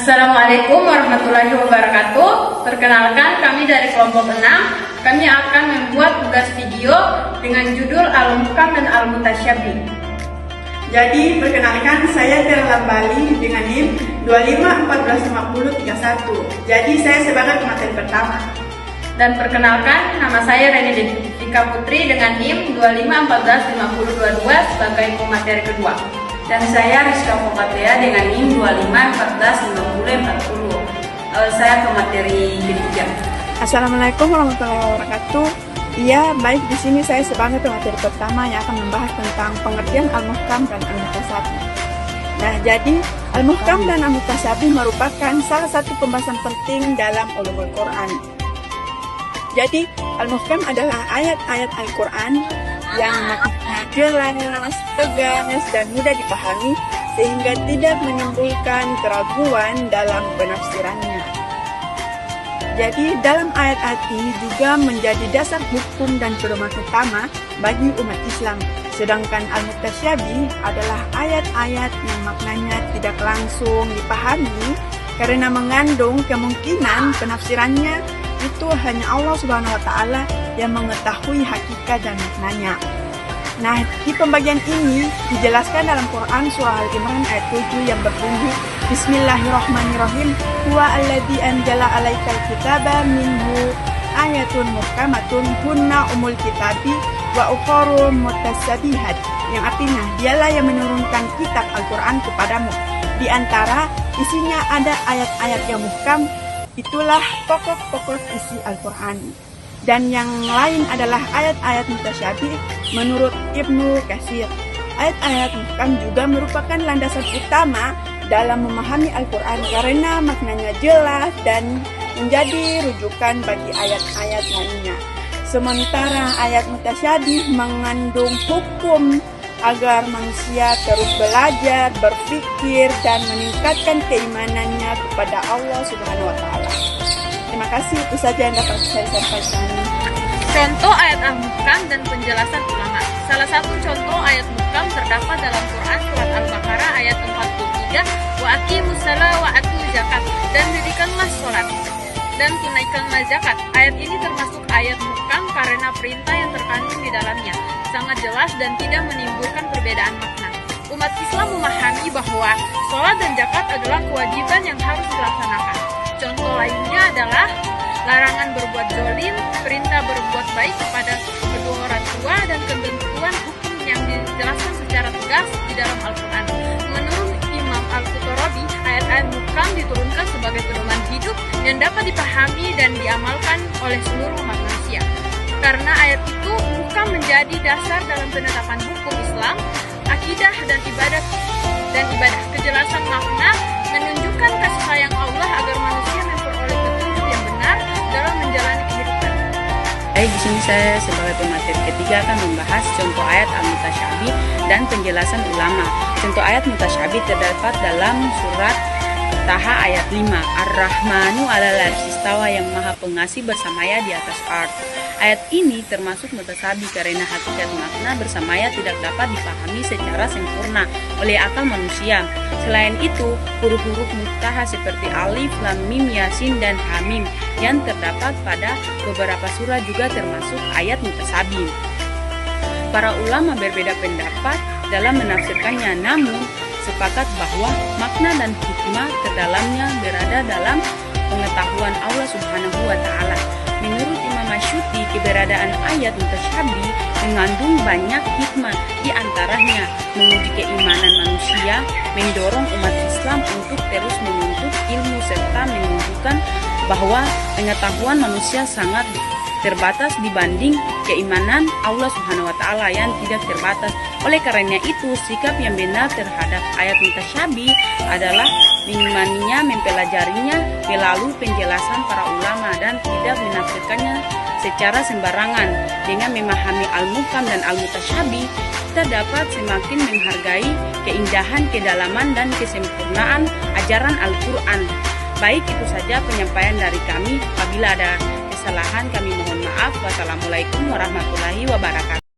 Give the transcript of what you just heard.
Assalamualaikum warahmatullahi wabarakatuh. Perkenalkan, kami dari kelompok 6. Kami akan membuat tugas video dengan judul Al-Muhkam dan Al-Mutasyabih. Jadi, perkenalkan, saya Terla Bali dengan NIM 25145031. Jadi, saya sebagai pemateri pertama. Dan perkenalkan, nama saya Reni Dika Putri dengan NIM 25145022 sebagai pemateri kedua. Dan saya Rizka Popatea dengan NIM 25145040. Saya pemateri ketiga. Assalamualaikum warahmatullahi wabarakatuh. Iya, baik, di sini saya sebagai pemateri pertama yang akan membahas tentang pengertian Al-Muhkam dan Al-Mutasyabih. Nah, jadi Al-Muhkam dan Al-Mutasyabih merupakan salah satu pembahasan penting dalam ulumul Quran. Jadi, Al-Muhkam adalah ayat-ayat Al-Quran yang maknanya jelas, tegas, dan mudah dipahami sehingga tidak menimbulkan keraguan dalam penafsirannya. Jadi dalam ayat-ayat ini juga menjadi dasar hukum dan pedoman utama bagi umat Islam. Sedangkan Al-Mutasyabih adalah ayat-ayat yang maknanya tidak langsung dipahami karena mengandung kemungkinan penafsirannya itu hanya Allah Subhanahu wa Ta'ala yang mengetahui hakikat dan maknanya. Nah, di pembagian ini dijelaskan dalam Quran surah Al-Imran ayat 7 yang berbunyi Bismillahirrahmanirrahim. Huwa alladzi anzala 'alaikal kitaba minhu ayatun muhkamatun hunna umul kitabi wa ukharu mutasyabihat. Yang artinya, dialah yang menurunkan kitab Al-Quran kepadamu. Di antara isinya ada ayat-ayat yang muhkam, itulah pokok-pokok isi Al-Quran. Dan yang lain adalah ayat-ayat mutasyabih menurut Ibnu Katsir. Ayat-ayat muhkam juga merupakan landasan utama dalam memahami Al-Quran karena maknanya jelas dan menjadi rujukan bagi ayat-ayat lainnya. Sementara ayat mutasyabih mengandung hukum agar manusia terus belajar, berpikir, dan meningkatkan keimanannya kepada Allah Subhanahu wa Ta'ala. Terima kasih, itu saja yang dapat saya sampaikan. Contoh ayat Al-Muhkam dan penjelasan ulama. Salah satu contoh ayat Muhkam terdapat dalam Quran surat Al-Baqarah ayat 43, wa aqimus shalah wa atuz zakat, dan dirikanlah sholat dan tunaikanlah zakat. Ayat ini termasuk ayat Muhkam karena perintah yang terkandung di dalamnya sangat jelas dan tidak menimbulkan perbedaan makna. Umat Islam memahami bahwa sholat dan zakat adalah kewajiban yang harus dilaksanakan. Contoh lainnya adalah larangan berbuat zalim, perintah berbuat baik kepada kedua orang tua, dan ketentuan hukum yang dijelaskan secara tegas di dalam Al-Quran. Menurut Imam Al-Qurtubi, ayat-ayat Muhkam diturunkan sebagai pedoman hidup yang dapat dipahami dan diamalkan oleh seluruh umat manusia. Karena ayat itu Muhkam menjadi dasar dalam penetapan hukum Islam, akidah dan ibadah. Kejelasan makna menunjukkan kasih sayang Allah agar manusia memperoleh petunjuk yang benar dalam menjalani kehidupan. Di sini saya sebagai pemateri ketiga akan membahas contoh ayat Al-Mutasyabih dan penjelasan ulama. Contoh ayat Mutasyabih terdapat dalam surat Taha ayat 5. Ar-Rahmanu 'alal 'arsy istawa, yang Maha Pengasih bersamaya di atas ars. Ayat ini termasuk mutasyabih karena hakikat makna bersamaya tidak dapat dipahami secara sempurna oleh akal manusia. Selain itu, huruf-huruf muftaha seperti alif, lam, mim, yasin, dan hamim yang terdapat pada beberapa surah juga termasuk ayat mutasyabih. Para ulama berbeda pendapat dalam menafsirkannya, namun sepakat bahwa makna dan hikmah terdalamnya berada dalam pengetahuan Allah Subhanahu wa Ta'ala. Menurut Imam Masyuti, keberadaan ayat mutasyabih mengandung banyak hikmah, di antaranya menguji keimanan manusia, mendorong umat Islam untuk terus menuntut ilmu, serta menunjukkan bahwa pengetahuan manusia sangat terbatas dibanding keimanan Allah Subhanahu wa Ta'ala yang tidak terbatas. Oleh karenanya itu, sikap yang benar terhadap ayat mutasyabih adalah mengimaninya, mempelajarinya melalui penjelasan para ulama dan tidak menafsirkannya secara sembarangan. Dengan memahami Al-Muhkam dan Al-Mutasyabih, kita dapat semakin menghargai keindahan, kedalaman, dan kesempurnaan ajaran Al-Quran. Baik, itu saja penyampaian dari kami. Apabila ada kesalahan, kami mohon maaf. Wassalamualaikum warahmatullahi wabarakatuh.